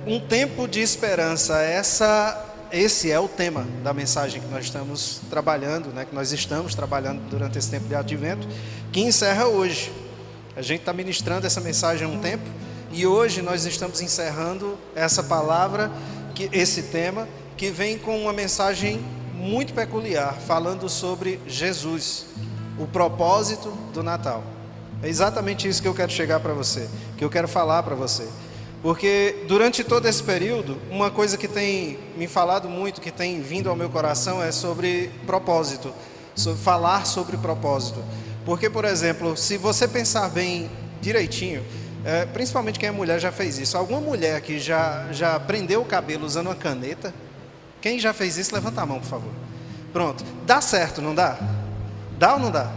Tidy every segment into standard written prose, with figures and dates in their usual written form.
Um tempo de esperança, esse é o tema da mensagem que nós estamos trabalhando, né? Que nós estamos trabalhando durante esse tempo de advento, que encerra hoje. A gente está ministrando essa mensagem há um tempo, e hoje nós estamos encerrando essa palavra, esse tema, que vem com uma mensagem muito peculiar, falando sobre Jesus, o propósito do Natal. É exatamente isso que eu quero chegar para você, que eu quero falar para você. Porque durante todo esse período, uma coisa que tem me falado muito, que tem vindo ao meu coração, é sobre propósito, sobre falar sobre propósito. Porque, por exemplo, se você pensar bem direitinho, principalmente quem é mulher já fez isso. Alguma mulher que já prendeu o cabelo usando uma caneta? Quem já fez isso, levanta a mão, por favor. Pronto. Dá certo, não dá? Dá ou não dá?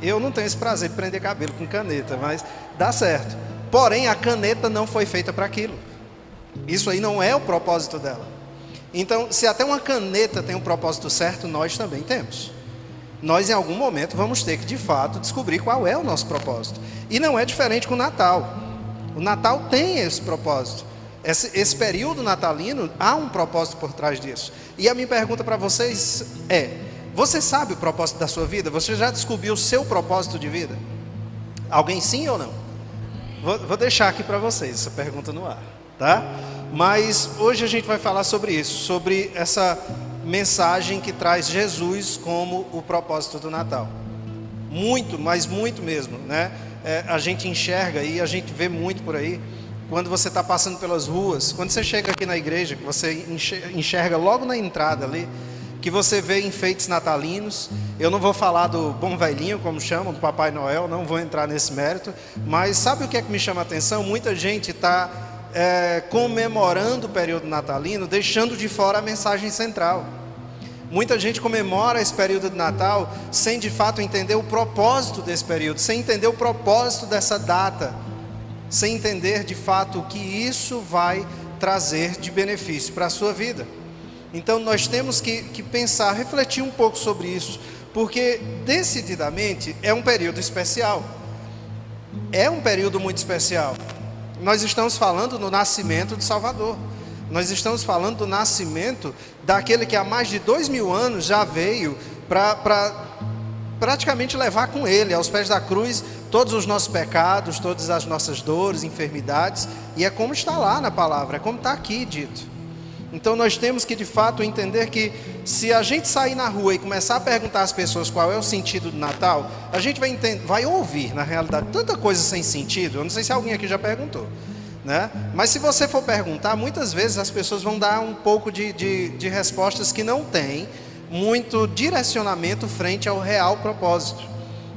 Eu não tenho esse prazer de prender cabelo com caneta, mas dá certo. Porém, a caneta não foi feita para aquilo. Isso aí não é o propósito dela. Então, se até uma caneta tem um propósito certo, nós também temos. Nós, em algum momento, vamos ter que, de fato, descobrir qual é o nosso propósito. E não é diferente com o Natal. O Natal tem esse propósito. Esse período natalino, há um propósito por trás disso. E a minha pergunta para vocês é: você sabe o propósito da sua vida? Você já descobriu o seu propósito de vida? Alguém sim ou não? Vou deixar aqui para vocês essa pergunta no ar, tá? Mas hoje a gente vai falar sobre isso, sobre essa mensagem que traz Jesus como o propósito do Natal. Muito, mas muito mesmo, né? A gente enxerga e a gente vê muito por aí, quando você está passando pelas ruas, quando você chega aqui na igreja, que você enxerga logo na entrada ali, que você vê enfeites natalinos. Eu não vou falar do bom velhinho, como chamam, do Papai Noel, não vou entrar nesse mérito, mas sabe o que é que me chama a atenção? Muita gente está comemorando o período natalino, deixando de fora a mensagem central. Muita gente comemora esse período de Natal sem de fato entender o propósito desse período, sem entender o propósito dessa data, sem entender de fato o que isso vai trazer de benefício para a sua vida. Então nós temos que pensar, refletir um pouco sobre isso, porque decididamente é um período especial, é um período muito especial. Nós estamos falando do nascimento de Salvador, nós estamos falando do nascimento daquele que há mais de 2000 anos já veio para praticamente levar com ele, aos pés da cruz, todos os nossos pecados, todas as nossas dores, enfermidades, e é como está lá na palavra, é como está aqui dito. Então nós temos que de fato entender que se a gente sair na rua e começar a perguntar às pessoas qual é o sentido do Natal, a gente vai ouvir, na realidade, tanta coisa sem sentido. Eu não sei se alguém aqui já perguntou, né? Mas se você for perguntar, muitas vezes as pessoas vão dar um pouco de respostas que não têm muito direcionamento frente ao real propósito.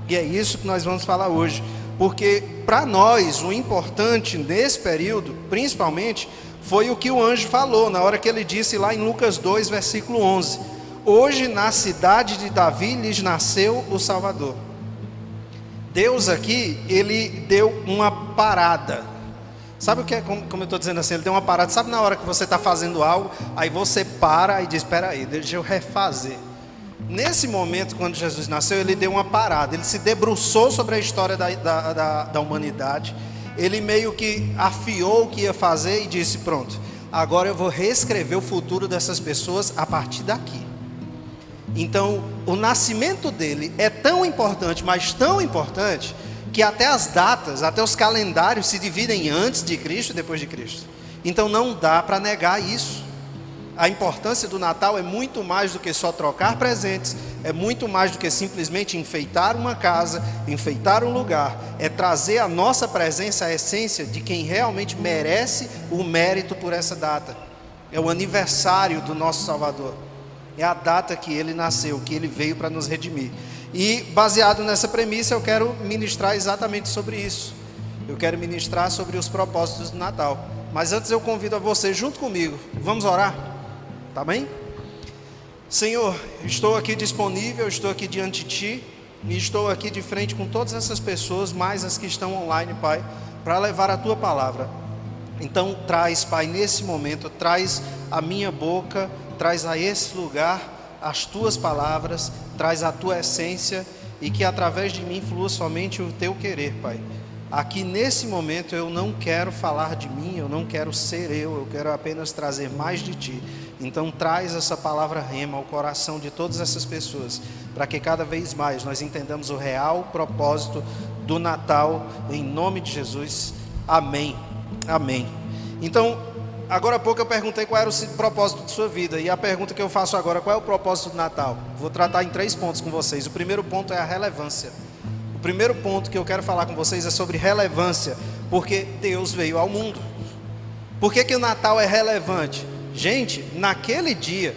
E é isso que nós vamos falar hoje, porque para nós o importante nesse período, principalmente, foi o que o anjo falou, na hora que ele disse lá em Lucas 2, versículo 11: hoje na cidade de Davi lhes nasceu o Salvador. Deus aqui, ele deu uma parada. Sabe o que é, como eu estou dizendo assim, ele deu uma parada. Sabe na hora que você está fazendo algo, aí você para e diz: espera aí, deixa eu refazer. Nesse momento, quando Jesus nasceu, ele deu uma parada, ele se debruçou sobre a história da humanidade. Ele meio que afiou o que ia fazer e disse: pronto, agora eu vou reescrever o futuro dessas pessoas a partir daqui. Então, o nascimento dele é tão importante, mas tão importante, que até as datas, até os calendários se dividem antes de Cristo e depois de Cristo. Então não dá para negar isso. A importância do Natal é muito mais do que só trocar presentes, é muito mais do que simplesmente enfeitar uma casa, enfeitar um lugar, é trazer a nossa presença, a essência de quem realmente merece o mérito por essa data. É o aniversário do nosso Salvador, é a data que ele nasceu, que ele veio para nos redimir. E baseado nessa premissa, eu quero ministrar exatamente sobre isso. Eu quero ministrar sobre os propósitos do Natal. Mas antes eu convido a você junto comigo, vamos orar? Tá bem? Senhor, estou aqui disponível, estou aqui diante de Ti, e estou aqui de frente com todas essas pessoas, mais as que estão online, Pai, para levar a Tua palavra. Então traz, Pai, nesse momento, traz a minha boca, traz a esse lugar as Tuas palavras, traz a Tua essência, e que através de mim flua somente o Teu querer, Pai. aqui nesse momento eu não quero falar de mim, eu não quero ser eu quero apenas trazer mais de Ti. Então traz essa palavra rema ao coração de todas essas pessoas, para que cada vez mais nós entendamos o real propósito do Natal, em nome de Jesus, amém, amém. Então, agora há pouco eu perguntei qual era o propósito de sua vida, e a pergunta que eu faço agora, qual é o propósito do Natal? Vou tratar em 3 pontos com vocês. O primeiro ponto é a relevância. O primeiro ponto que eu quero falar com vocês é sobre relevância, porque Deus veio ao mundo. Por que o Natal é relevante? Gente, naquele dia,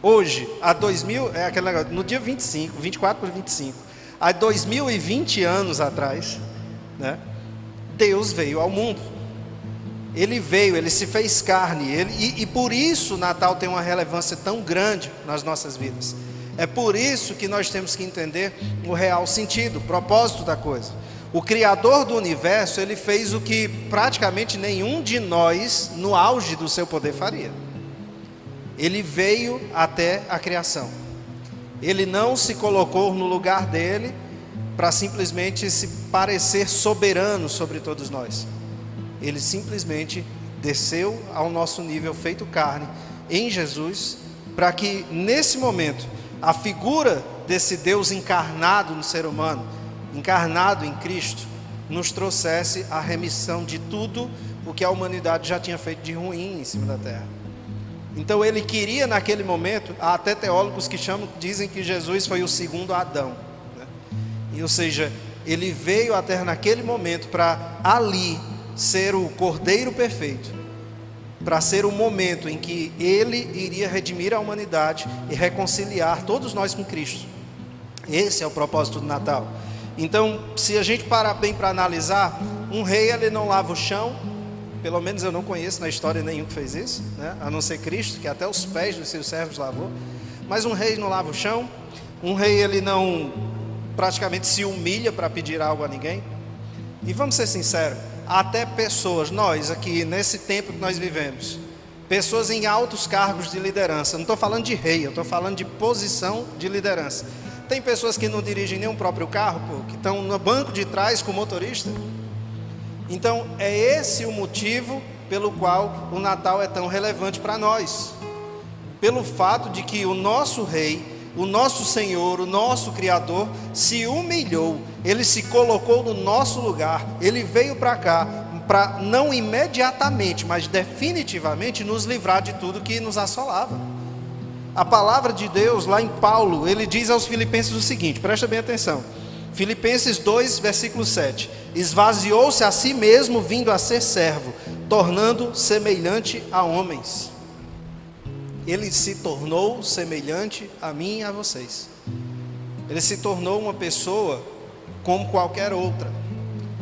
hoje, há 2000, aquele negócio, no dia 25, 24 por 25, há 2020 anos atrás, né, Deus veio ao mundo. Ele veio, Ele se fez carne, e por isso o Natal tem uma relevância tão grande nas nossas vidas. É por isso que nós temos que entender o real sentido, o propósito da coisa. O Criador do universo, Ele fez o que praticamente nenhum de nós, no auge do seu poder, faria. Ele veio até a criação. Ele não se colocou no lugar dele para simplesmente se parecer soberano sobre todos nós. Ele simplesmente desceu ao nosso nível, feito carne, em Jesus, para que nesse momento, a figura desse Deus encarnado no ser humano, encarnado em Cristo, nos trouxesse a remissão de tudo o que a humanidade já tinha feito de ruim em cima da terra. Então Ele queria naquele momento, há até teólogos que dizem que Jesus foi o segundo Adão, né? E, ou seja, Ele veio à terra naquele momento para ali ser o Cordeiro perfeito, para ser o momento em que Ele iria redimir a humanidade e reconciliar todos nós com Cristo. Esse é o propósito do Natal. Então, se a gente parar bem para analisar, um rei ele não lava o chão, pelo menos eu não conheço na história nenhum que fez isso, né? A não ser Cristo, que até os pés dos seus servos lavou. Mas um rei não lava o chão, um rei ele não praticamente se humilha para pedir algo a ninguém. E vamos ser sinceros, até pessoas, nós aqui nesse tempo que nós vivemos, pessoas em altos cargos de liderança, não estou falando de rei, eu estou falando de posição de liderança. Tem pessoas que não dirigem nem o próprio carro, que estão no banco de trás com o motorista. Então é esse o motivo pelo qual o Natal é tão relevante para nós, pelo fato de que o nosso rei, o nosso Senhor, o nosso Criador se humilhou, Ele se colocou no nosso lugar, Ele veio para cá, para não imediatamente, mas definitivamente nos livrar de tudo que nos assolava. A palavra de Deus, lá em Paulo, ele diz aos Filipenses o seguinte, presta bem atenção, Filipenses 2, versículo 7, esvaziou-se a si mesmo, vindo a ser servo, tornando semelhante a homens. Ele se tornou semelhante a mim e a vocês. Ele se tornou uma pessoa como qualquer outra.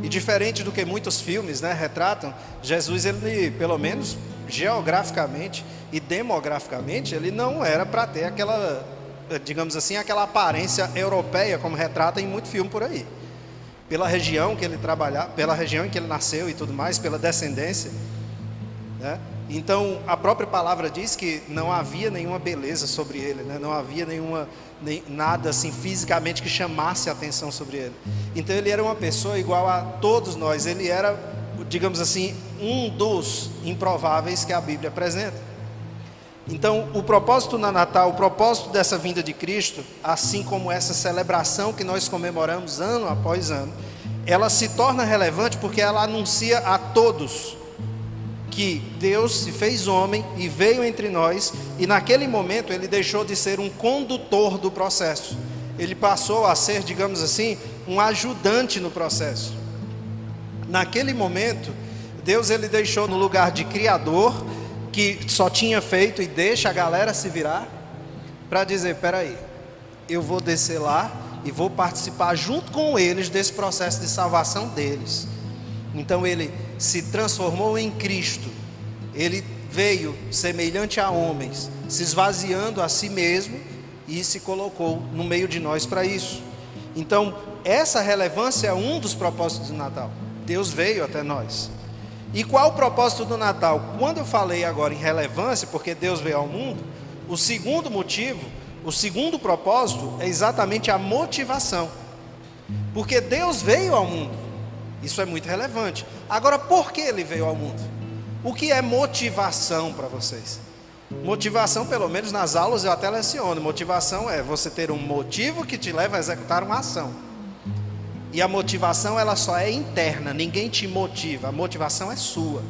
E diferente do que muitos filmes, né, retratam, Jesus, ele, pelo menos geograficamente e demograficamente, ele não era para ter aquela, digamos assim, aquela aparência europeia, como retrata em muito filme por aí. Pela região que ele trabalhava, pela região em que ele nasceu e tudo mais, pela descendência, né? Então, a própria palavra diz que não havia nenhuma beleza sobre ele, né? Não havia nada assim fisicamente que chamasse a atenção sobre ele. Então, ele era uma pessoa igual a todos nós. Ele era, digamos assim, um dos improváveis que a Bíblia apresenta. Então, o propósito do Natal, o propósito dessa vinda de Cristo, assim como essa celebração que nós comemoramos ano após ano, ela se torna relevante porque ela anuncia a todos que Deus se fez homem e veio entre nós, e naquele momento ele deixou de ser um condutor do processo, ele passou a ser, digamos assim, um ajudante no processo. Naquele momento, Deus ele deixou no lugar de criador, que só tinha feito e deixa a galera se virar, para dizer, peraí, eu vou descer lá e vou participar junto com eles desse processo de salvação deles. Então ele se transformou em Cristo, ele veio semelhante a homens, se esvaziando a si mesmo e se colocou no meio de nós para isso. Então essa relevância é um dos propósitos do Natal. Deus veio até nós. E qual o propósito do Natal? Quando eu falei agora em relevância, porque Deus veio ao mundo, o segundo motivo, o segundo propósito é exatamente a motivação. Porque Deus veio ao mundo, Isso é muito relevante. Agora, por que ele veio ao mundo? O que é motivação para vocês? Motivação, pelo menos nas aulas eu até leciono. Motivação é você ter um motivo que te leva a executar uma ação. E a motivação, ela só é interna, ninguém te motiva. A motivação é sua.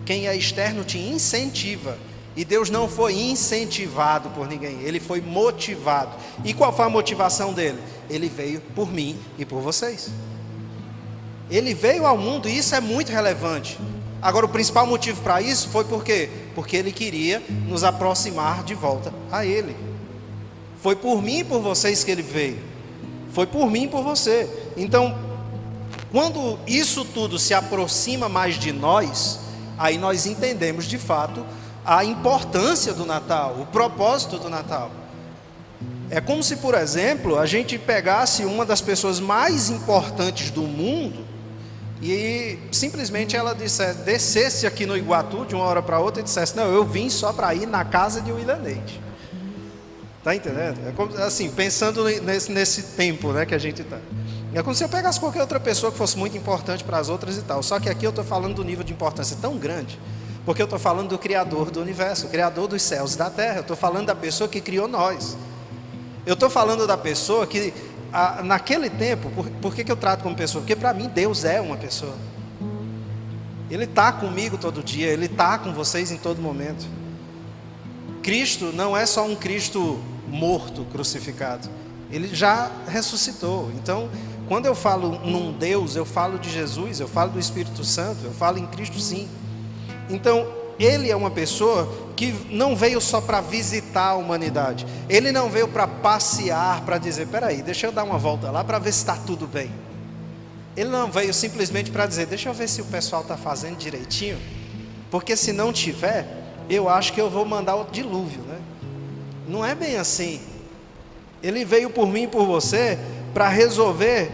Quem é externo te incentiva. E Deus não foi incentivado por ninguém, ele foi motivado. E qual foi a motivação dele? Ele veio por mim e por vocês. Ele veio ao mundo e isso é muito relevante. Agora, o principal motivo para isso foi por quê? Porque ele queria nos aproximar de volta a ele. Foi por mim e por vocês que ele veio. Foi por mim e por você. Então, quando isso tudo se aproxima mais de nós, aí nós entendemos de fato a importância do Natal, o propósito do Natal. É como se, por exemplo, a gente pegasse uma das pessoas mais importantes do mundo e simplesmente ela descesse aqui no Iguatu de uma hora para outra e dissesse: não, eu vim só para ir na casa de William Neide. Está entendendo? É como, assim, pensando nesse tempo, né, que a gente está. É como se eu pegasse qualquer outra pessoa que fosse muito importante para as outras e tal. Só que aqui eu estou falando do nível de importância tão grande, porque eu estou falando do Criador do universo, o Criador dos céus e da terra. Eu estou falando da pessoa que criou nós. Eu estou falando da pessoa que, naquele tempo, por que eu trato como pessoa? Porque para mim Deus é uma pessoa. Ele está comigo todo dia, Ele está com vocês em todo momento. Cristo não é só um Cristo morto, crucificado. Ele já ressuscitou. Então, quando eu falo num Deus, eu falo de Jesus, eu falo do Espírito Santo, eu falo em Cristo sim. Então, Ele é uma pessoa que não veio só para visitar a humanidade. Ele não veio para passear, para dizer: peraí, deixa eu dar uma volta lá para ver se está tudo bem. Ele não veio simplesmente para dizer: deixa eu ver se o pessoal está fazendo direitinho, porque se não tiver, eu acho que eu vou mandar o dilúvio, né? Não é bem assim. Ele veio por mim e por você para resolver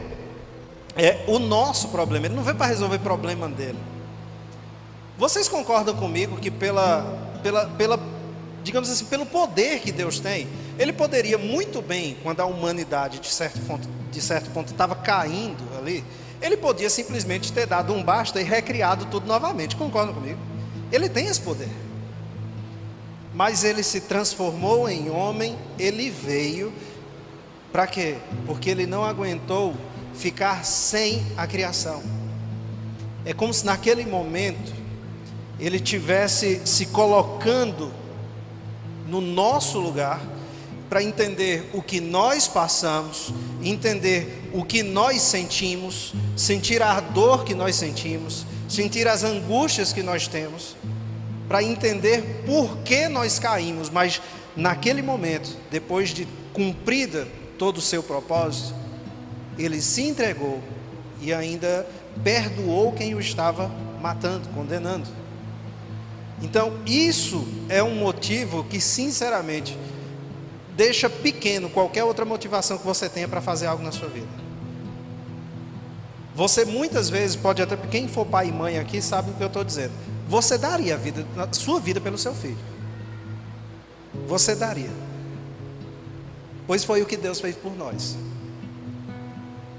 o nosso problema. Ele não veio para resolver o problema dele. Vocês concordam comigo que digamos assim, pelo poder que Deus tem, Ele poderia muito bem, quando a humanidade de certo ponto estava caindo ali, Ele podia simplesmente ter dado um basta e recriado tudo novamente. Concordam comigo? Ele tem esse poder. Mas Ele se transformou em homem, Ele veio para quê? Porque Ele não aguentou ficar sem a criação. É como se naquele momento Ele tivesse se colocando no nosso lugar para entender o que nós passamos, entender o que nós sentimos, sentir a dor que nós sentimos, sentir as angústias que nós temos, para entender por que nós caímos. Mas naquele momento, depois de cumprida todo o seu propósito, Ele se entregou e ainda perdoou quem o estava matando, condenando. Então isso é um motivo que sinceramente deixa pequeno qualquer outra motivação que você tenha para fazer algo na sua vida. Você muitas vezes pode até, quem for pai e mãe aqui sabe o que eu estou dizendo, você daria a sua vida pelo seu filho. Você daria. Pois foi o que Deus fez por nós.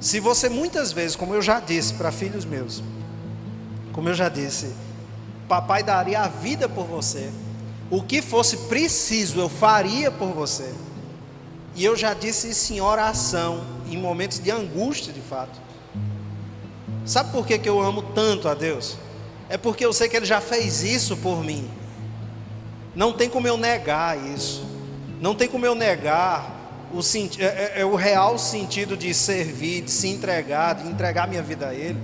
Se você muitas vezes, como eu já disse para filhos meus, como eu já disse, papai daria a vida por você, o que fosse preciso eu faria por você. E eu já disse isso em oração, em momentos de angústia de fato. Sabe por que eu amo tanto a Deus? É porque eu sei que Ele já fez isso por mim. Não tem como eu negar isso. Não tem como eu negar o real sentido de servir, de se entregar, de entregar minha vida a Ele,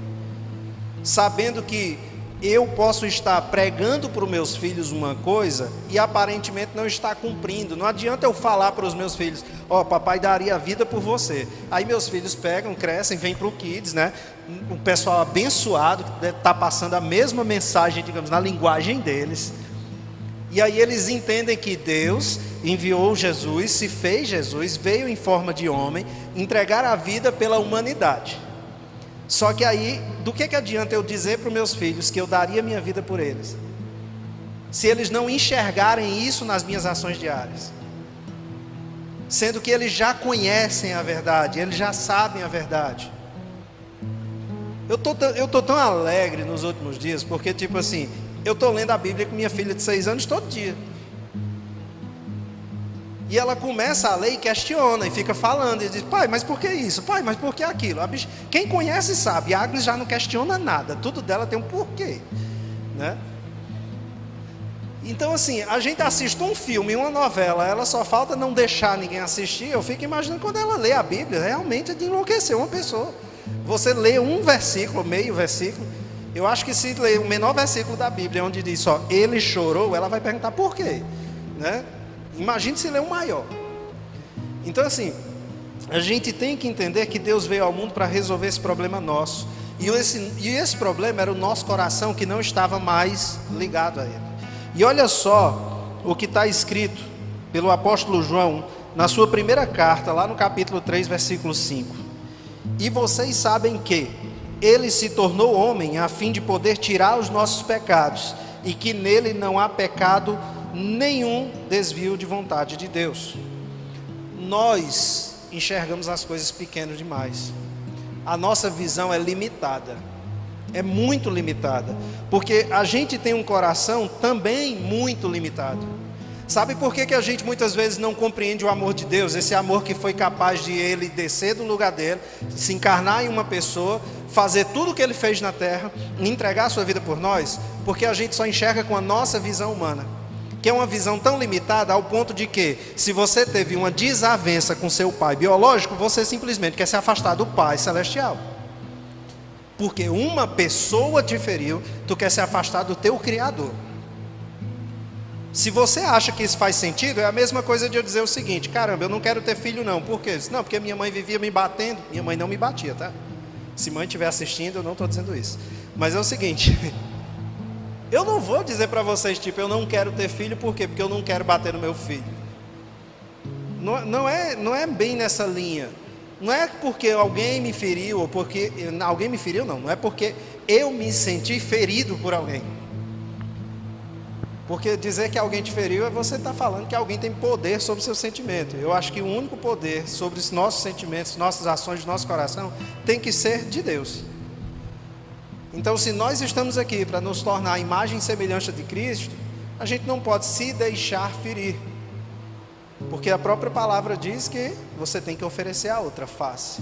sabendo que eu posso estar pregando para os meus filhos uma coisa e aparentemente não estar cumprindo. Não adianta eu falar para os meus filhos: papai daria a vida por você. Aí meus filhos pegam, crescem, vêm para o Kids, né? O pessoal abençoado, que está passando a mesma mensagem, digamos, na linguagem deles. E aí eles entendem que Deus enviou Jesus, se fez Jesus, veio em forma de homem, entregar a vida pela humanidade. Só que aí, do que adianta eu dizer para os meus filhos que eu daria minha vida por eles, se eles não enxergarem isso nas minhas ações diárias? Sendo que eles já conhecem a verdade, eles já sabem a verdade. Eu tô tão alegre nos últimos dias, porque tipo assim, eu tô lendo a Bíblia com minha filha de 6 anos todo dia. E ela começa a ler e questiona, e fica falando, e diz, pai, mas por que isso? Pai, mas por que aquilo? Quem conhece sabe, a Agnes já não questiona nada, tudo dela tem um porquê, né? Então assim, a gente assiste um filme, uma novela, ela só falta não deixar ninguém assistir. Eu fico imaginando quando ela lê a Bíblia, realmente é de enlouquecer uma pessoa. Você lê um versículo, meio versículo, eu acho que se ler o menor versículo da Bíblia, onde diz só, ele chorou, ela vai perguntar por quê, né? Imagine se ler o maior. Então assim, a gente tem que entender que Deus veio ao mundo para resolver esse problema nosso. E esse problema era o nosso coração que não estava mais ligado a Ele. E olha só o que está escrito pelo apóstolo João, na sua primeira carta, lá no capítulo 3, versículo 5. E vocês sabem que Ele se tornou homem a fim de poder tirar os nossos pecados, e que nele não há pecado nenhum desvio de vontade de Deus. Nós enxergamos as coisas pequenas demais. A nossa visão é limitada. É muito limitada, porque a gente tem um coração também muito limitado. Sabe por que a gente muitas vezes não compreende o amor de Deus? Esse amor que foi capaz de Ele descer do lugar dele, se encarnar em uma pessoa, fazer tudo o que Ele fez na terra, entregar a sua vida por nós, porque a gente só enxerga com a nossa visão humana, que é uma visão tão limitada ao ponto de que, se você teve uma desavença com seu pai biológico, você simplesmente quer se afastar do Pai Celestial. Porque uma pessoa te feriu, tu quer se afastar do teu Criador. Se você acha que isso faz sentido, é a mesma coisa de eu dizer o seguinte: caramba, eu não quero ter filho não. Por quê? Não, porque minha mãe vivia me batendo. Minha mãe não me batia, tá? Se mãe estiver assistindo, eu não estou dizendo isso. Mas é o seguinte, eu não vou dizer para vocês, tipo, eu não quero ter filho, por quê? Porque eu não quero bater no meu filho. Não é bem nessa linha. Não é porque alguém me feriu, ou porque alguém me feriu, não é porque eu me senti ferido por alguém. Porque dizer que alguém te feriu é você estar falando que alguém tem poder sobre o seu sentimento. Eu acho que o único poder sobre os nossos sentimentos, nossas ações, nosso coração, tem que ser de Deus. Então, se nós estamos aqui para nos tornar a imagem e semelhança de Cristo, a gente não pode se deixar ferir. Porque a própria palavra diz que você tem que oferecer a outra face.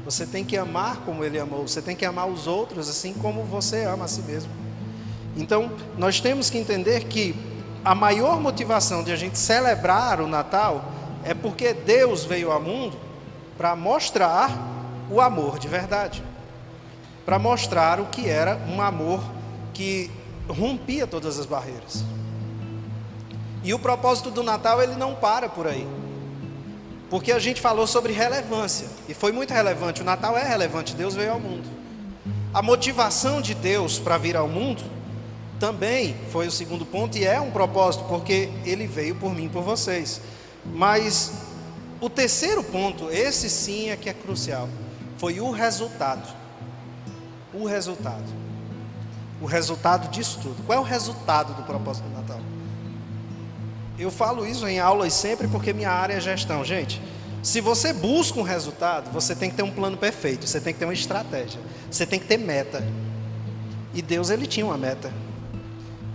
Você tem que amar como Ele amou. Você tem que amar os outros assim como você ama a si mesmo. Então, nós temos que entender que a maior motivação de a gente celebrar o Natal é porque Deus veio ao mundo para mostrar o amor de verdade. Para mostrar o que era um amor que rompia todas as barreiras. E o propósito do Natal, ele não para por aí. Porque a gente falou sobre relevância, e foi muito relevante. O Natal é relevante, Deus veio ao mundo. A motivação de Deus para vir ao mundo também foi o segundo ponto, e é um propósito, porque Ele veio por mim e por vocês. Mas o terceiro ponto, esse sim é que é crucial, foi o resultado. O resultado. O resultado disso tudo. Qual é o resultado do propósito do Natal? Eu falo isso em aulas sempre porque minha área é gestão. Gente, se você busca um resultado, você tem que ter um plano perfeito, você tem que ter uma estratégia, você tem que ter meta. E Deus, Ele tinha uma meta.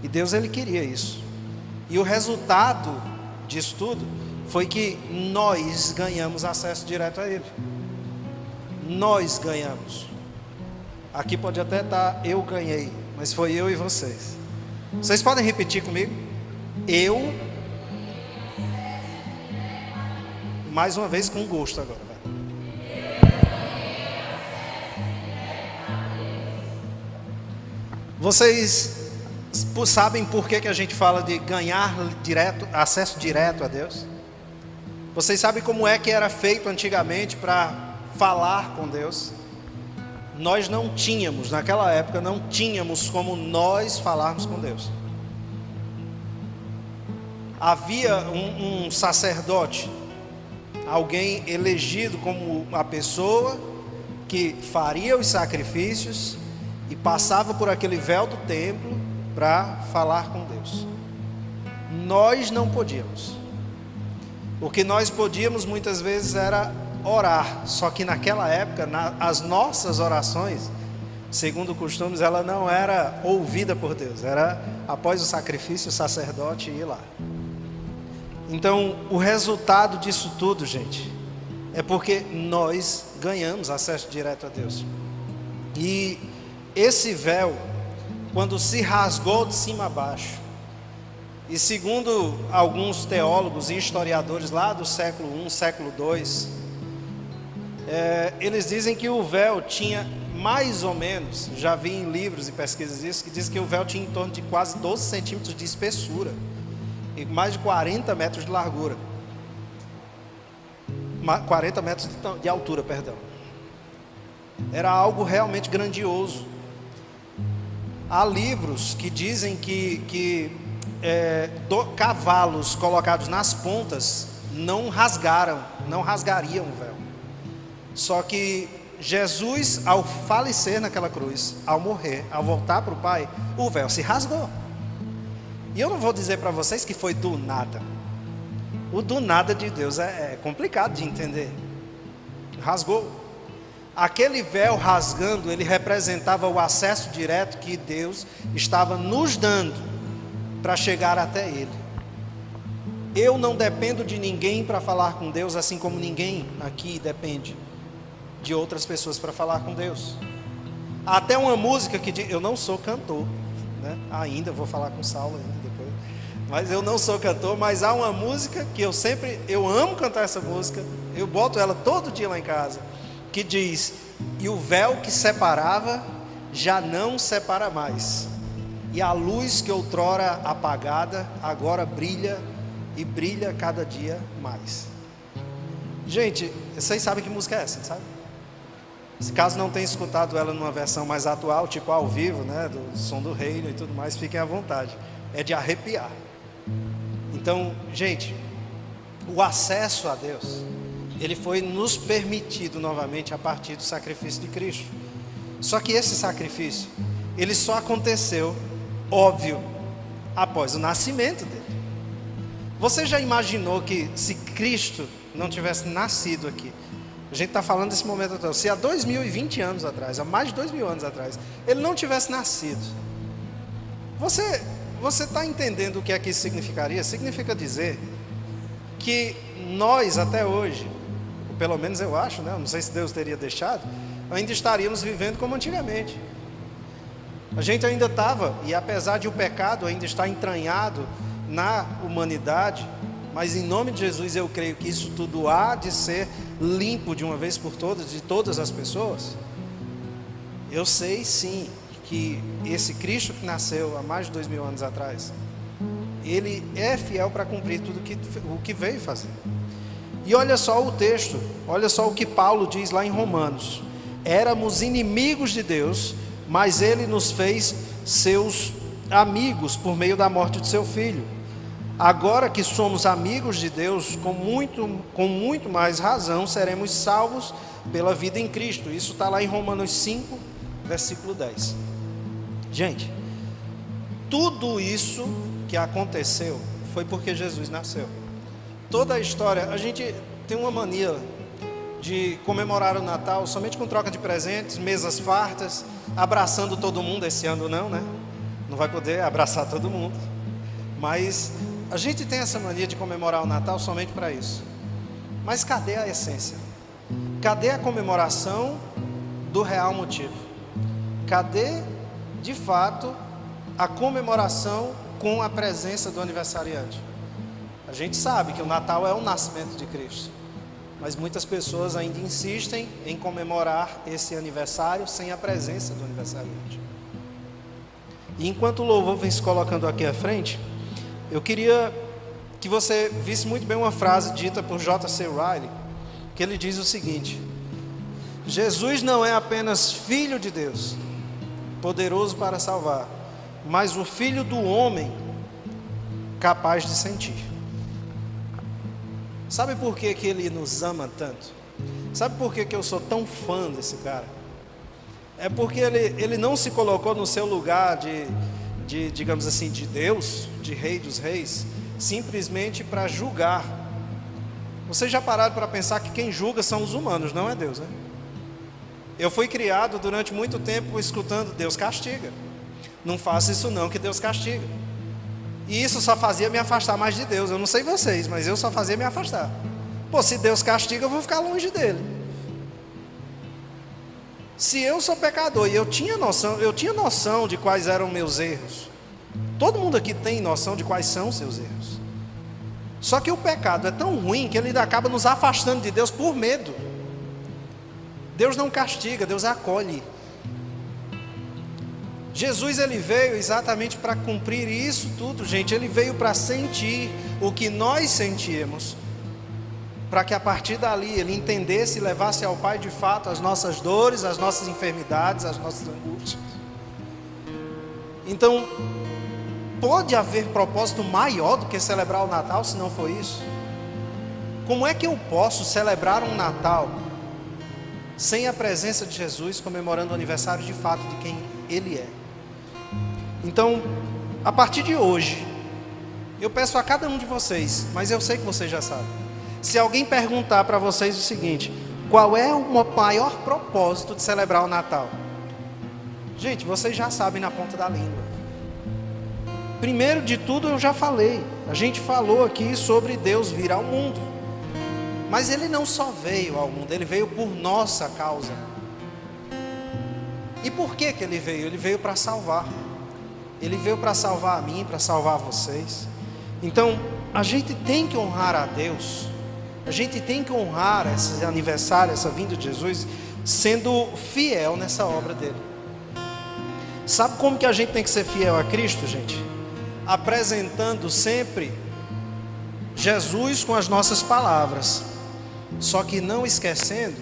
E Deus, Ele queria isso. E o resultado disso tudo foi que nós ganhamos acesso direto a Ele. Nós ganhamos. Aqui pode até estar eu ganhei, mas foi eu e vocês. Vocês podem repetir comigo? Eu. Mais uma vez com gosto agora. Vocês sabem por que a gente fala de ganhar acesso direto a Deus? Vocês sabem como é que era feito antigamente para falar com Deus? Nós não tínhamos, naquela época, não tínhamos como nós falarmos com Deus. Havia um sacerdote, alguém elegido como a pessoa que faria os sacrifícios e passava por aquele véu do templo para falar com Deus. Nós não podíamos. O que nós podíamos muitas vezes era orar, só que naquela época as nossas orações segundo costumes, ela não era ouvida por Deus. Era após o sacrifício, o sacerdote ir lá. Então, o resultado disso tudo, gente, é porque nós ganhamos acesso direto a Deus. E esse véu, quando se rasgou de cima a baixo, e segundo alguns teólogos e historiadores lá do século I, século II, eles dizem que o véu tinha mais ou menos, já vi em livros e pesquisas isso, que diz que o véu tinha em torno de quase 12 centímetros de espessura e mais de 40 metros de largura. 40 metros de altura, perdão. Era algo realmente grandioso. Há livros que dizem que cavalos colocados nas pontas não rasgariam o véu. Só que Jesus, ao falecer naquela cruz, ao morrer, ao voltar para o Pai, o véu se rasgou. E eu não vou dizer para vocês que foi do nada. O do nada de Deus é complicado de entender. Rasgou. Aquele véu rasgando, ele representava o acesso direto que Deus estava nos dando para chegar até Ele. Eu não dependo de ninguém para falar com Deus, assim como ninguém aqui depende de outras pessoas para falar com Deus. Até uma música que diz, eu não sou cantor, né? Ainda vou falar com Saulo ainda depois, mas eu não sou cantor, mas há uma música que eu amo cantar essa música, eu boto ela todo dia lá em casa, que diz: e o véu que separava já não separa mais, e a luz que outrora apagada agora brilha e brilha cada dia mais. Gente, vocês sabem que música é essa, sabe? Se caso não tenha escutado ela numa versão mais atual, tipo ao vivo, né, do Som do Reino e tudo mais, fiquem à vontade, é de arrepiar. Então, gente, o acesso a Deus, ele foi nos permitido novamente a partir do sacrifício de Cristo. Só que esse sacrifício, ele só aconteceu, óbvio, após o nascimento dele. Você já imaginou que se Cristo não tivesse nascido aqui, a gente está falando desse momento atual, se há 2020 anos atrás, há mais de 2000 anos atrás, ele não tivesse nascido, você está entendendo o que é que isso significaria? Significa dizer que nós até hoje, pelo menos eu acho, né? Não sei se Deus teria deixado, ainda estaríamos vivendo como antigamente. A gente ainda estava, e apesar de o pecado ainda estar entranhado na humanidade, mas em nome de Jesus eu creio que isso tudo há de ser limpo de uma vez por todas, de todas as pessoas. Eu sei sim que esse Cristo que nasceu há mais de 2000 anos atrás, ele é fiel para cumprir tudo o que veio fazer. E olha só o texto, olha só o que Paulo diz lá em Romanos: éramos inimigos de Deus, mas Ele nos fez seus amigos por meio da morte de seu Filho. Agora que somos amigos de Deus, com muito mais razão seremos salvos pela vida em Cristo. Isso está lá em Romanos 5, versículo 10. Gente, tudo isso que aconteceu foi porque Jesus nasceu. Toda a história, a gente tem uma mania de comemorar o Natal somente com troca de presentes, mesas fartas, abraçando todo mundo. Esse ano não, né? Não vai poder abraçar todo mundo. Mas a gente tem essa mania de comemorar o Natal somente para isso. Mas cadê a essência? Cadê a comemoração do real motivo? Cadê, de fato, a comemoração com a presença do aniversariante? A gente sabe que o Natal é o nascimento de Cristo, mas muitas pessoas ainda insistem em comemorar esse aniversário sem a presença do aniversariante. E enquanto o louvor vem se colocando aqui à frente, eu queria que você visse muito bem uma frase dita por J.C. Ryle, que ele diz o seguinte: Jesus não é apenas Filho de Deus, poderoso para salvar, mas o Filho do homem, capaz de sentir. Sabe por que ele nos ama tanto? Sabe por que eu sou tão fã desse cara? É porque ele não se colocou no seu lugar de digamos assim, de Deus, de Rei dos Reis, simplesmente para julgar. Vocês já pararam para pensar que quem julga são os humanos, não é Deus, né? Eu fui criado durante muito tempo escutando: Deus castiga, não faça isso não que Deus castiga. E isso só fazia me afastar mais de Deus. Eu não sei vocês, mas eu só fazia me afastar. Pô, se Deus castiga, eu vou ficar longe dele. Se eu sou pecador e eu tinha noção de quais eram meus erros. Todo mundo aqui tem noção de quais são os seus erros. Só que o pecado é tão ruim que ele acaba nos afastando de Deus por medo. Deus não castiga, Deus acolhe. Jesus, ele veio exatamente para cumprir isso tudo, gente. Ele veio para sentir o que nós sentíamos, para que a partir dali ele entendesse e levasse ao Pai de fato as nossas dores, as nossas enfermidades, as nossas angústias. Então, pode haver propósito maior do que celebrar o Natal se não for isso? Como é que eu posso celebrar um Natal sem a presença de Jesus, comemorando o aniversário de fato de quem Ele é? Então, a partir de hoje, eu peço a cada um de vocês, mas eu sei que vocês já sabem. Se alguém perguntar para vocês o seguinte: qual é o maior propósito de celebrar o Natal? Gente, vocês já sabem na ponta da língua. Primeiro de tudo, eu já falei. A gente falou aqui sobre Deus vir ao mundo. Mas Ele não só veio ao mundo, Ele veio por nossa causa. E por que Ele veio? Ele veio para salvar. Ele veio para salvar a mim, para salvar vocês. Então, a gente tem que honrar a Deus. A gente tem que honrar esse aniversário, essa vinda de Jesus, sendo fiel nessa obra dele. Sabe como que a gente tem que ser fiel a Cristo, gente? Apresentando sempre Jesus com as nossas palavras. Só que não esquecendo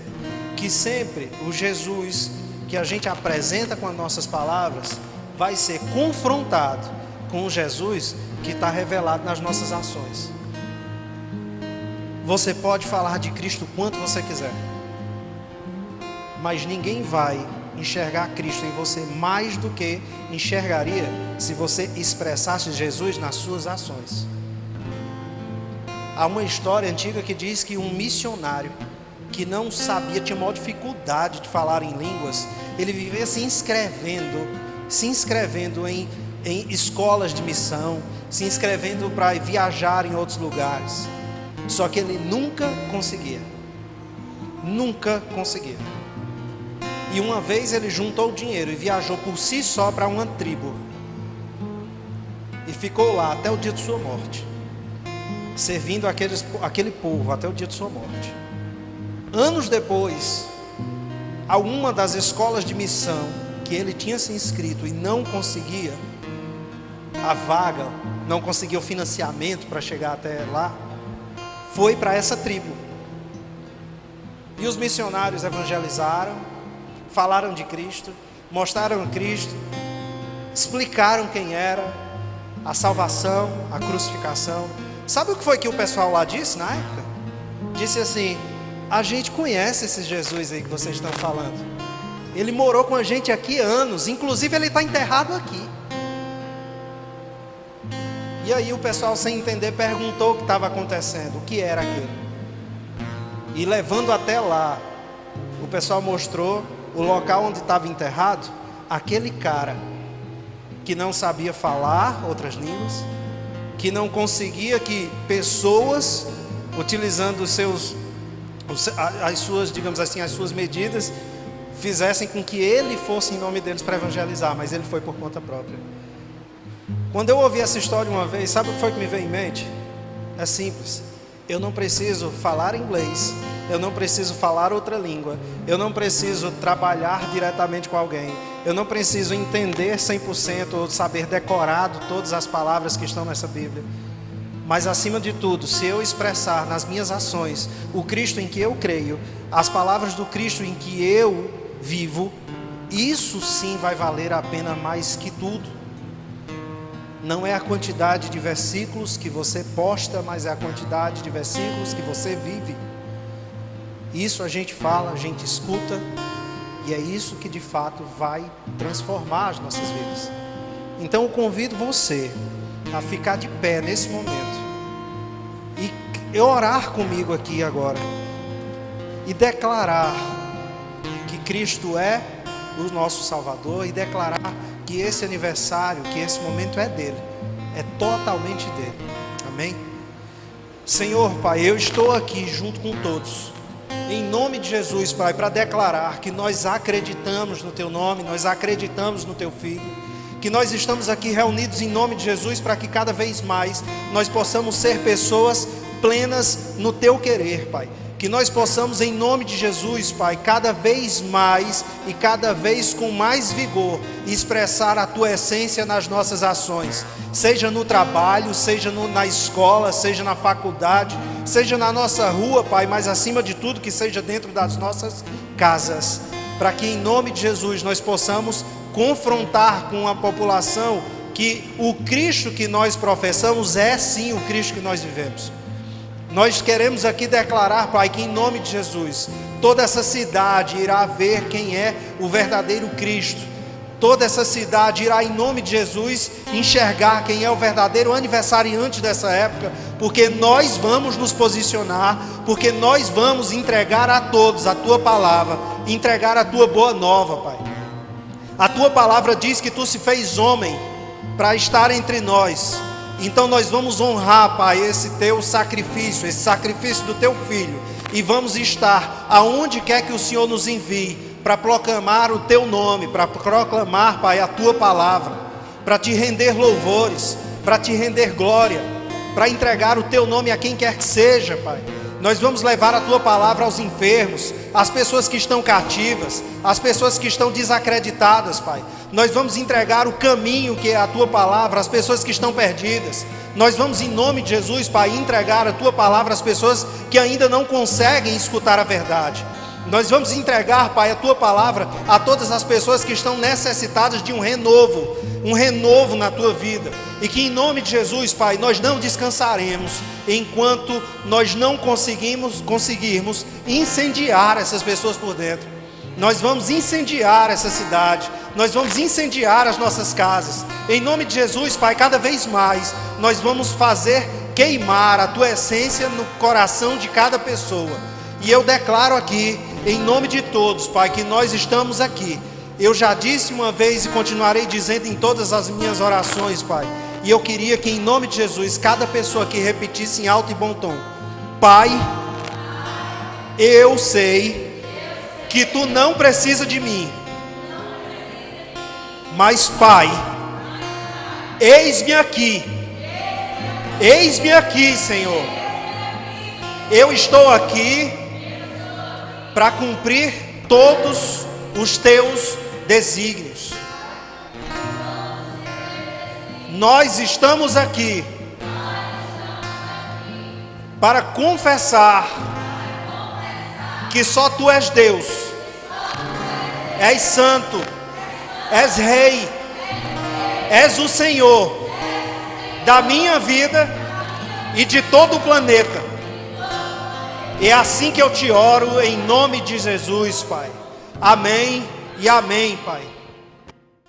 que sempre o Jesus que a gente apresenta com as nossas palavras vai ser confrontado com o Jesus que está revelado nas nossas ações. Você pode falar de Cristo quanto você quiser, mas ninguém vai enxergar Cristo em você mais do que enxergaria se você expressasse Jesus nas suas ações. Há uma história antiga que diz que um missionário que não sabia, tinha maior dificuldade de falar em línguas, ele vivia se inscrevendo em escolas de missão, se inscrevendo para viajar em outros lugares. Só que ele nunca conseguia. E uma vez ele juntou dinheiro e viajou por si só para uma tribo. E ficou lá até o dia de sua morte, servindo aquele povo até o dia de sua morte. Anos depois, alguma das escolas de missão que ele tinha se inscrito e não conseguia a vaga, não conseguia o financiamento para chegar até lá, foi para essa tribo. E os missionários evangelizaram, falaram de Cristo, mostraram Cristo, explicaram quem era, a salvação, a crucificação. Sabe o que foi que o pessoal lá disse na época? Disse assim: a gente conhece esse Jesus aí que vocês estão falando. Ele morou com a gente aqui anos, inclusive ele está enterrado aqui. E aí o pessoal, sem entender, perguntou o que estava acontecendo, o que era aquilo. E levando até lá, o pessoal mostrou o local onde estava enterrado aquele cara que não sabia falar outras línguas, que não conseguia que pessoas, utilizando as suas, digamos assim, as suas medidas, fizessem com que ele fosse em nome deles para evangelizar, mas ele foi por conta própria. Quando eu ouvi essa história uma vez, sabe o que foi que me veio em mente? É simples. Eu não preciso falar inglês, eu não preciso falar outra língua, eu não preciso trabalhar diretamente com alguém, eu não preciso entender 100% ou saber decorado todas as palavras que estão nessa Bíblia. Mas acima de tudo, se eu expressar nas minhas ações o Cristo em que eu creio, as palavras do Cristo em que eu vivo, isso sim vai valer a pena mais que tudo. Não é a quantidade de versículos que você posta, mas é a quantidade de versículos que você vive. Isso a gente fala, a gente escuta, e é isso que de fato vai transformar as nossas vidas. Então eu convido você a ficar de pé nesse momento e orar comigo aqui agora e declarar que Cristo é o nosso Salvador e declarar que esse aniversário, que esse momento é dele, é totalmente dele. Amém? Senhor, Pai, eu estou aqui junto com todos, em nome de Jesus, Pai, para declarar que nós acreditamos no Teu nome, nós acreditamos no Teu Filho, que nós estamos aqui reunidos em nome de Jesus para que cada vez mais nós possamos ser pessoas plenas no Teu querer, Pai. Que nós possamos, em nome de Jesus, Pai, cada vez mais e cada vez com mais vigor, expressar a Tua essência nas nossas ações, seja no trabalho, seja na escola, seja na faculdade, seja na nossa rua, Pai, mas acima de tudo que seja dentro das nossas casas, para que em nome de Jesus nós possamos confrontar com a população que o Cristo que nós professamos é sim o Cristo que nós vivemos. Nós queremos aqui declarar, Pai, que em nome de Jesus, toda essa cidade irá ver quem é o verdadeiro Cristo. Toda essa cidade irá, em nome de Jesus, enxergar quem é o verdadeiro aniversariante dessa época, porque nós vamos nos posicionar, porque nós vamos entregar a todos a Tua palavra, entregar a Tua boa nova, Pai. A Tua palavra diz que Tu se fez homem para estar entre nós. Então nós vamos honrar, Pai, esse Teu sacrifício, esse sacrifício do Teu Filho, e vamos estar aonde quer que o Senhor nos envie, para proclamar o Teu nome, para proclamar, Pai, a Tua palavra, para Te render louvores, para Te render glória, para entregar o Teu nome a quem quer que seja, Pai. Nós vamos levar a Tua palavra aos enfermos, às pessoas que estão cativas, às pessoas que estão desacreditadas, Pai. Nós vamos entregar o caminho que é a Tua palavra às pessoas que estão perdidas. Nós vamos, em nome de Jesus, Pai, entregar a Tua palavra às pessoas que ainda não conseguem escutar a verdade. Nós vamos entregar, Pai, a Tua palavra a todas as pessoas que estão necessitadas de um renovo na Tua vida. E que em nome de Jesus, Pai, nós não descansaremos enquanto nós não conseguirmos incendiar essas pessoas por dentro. Nós vamos incendiar essa cidade, nós vamos incendiar as nossas casas. Em nome de Jesus, Pai, cada vez mais nós vamos fazer queimar a Tua essência no coração de cada pessoa. E eu declaro aqui, em nome de todos, Pai, que nós estamos aqui. Eu já disse uma vez e continuarei dizendo em todas as minhas orações, Pai. E eu queria que em nome de Jesus, cada pessoa aqui repetisse em alto e bom tom: Pai, eu sei que Tu não precisa de mim, mas Pai, eis-me aqui, Senhor. Eu estou aqui para cumprir todos os Teus desígnios. Nós estamos aqui para confessar que só Tu és Deus, és santo, és Rei, és o Senhor da minha vida e de todo o planeta. É assim que eu Te oro, em nome de Jesus, Pai. Amém e amém, Pai.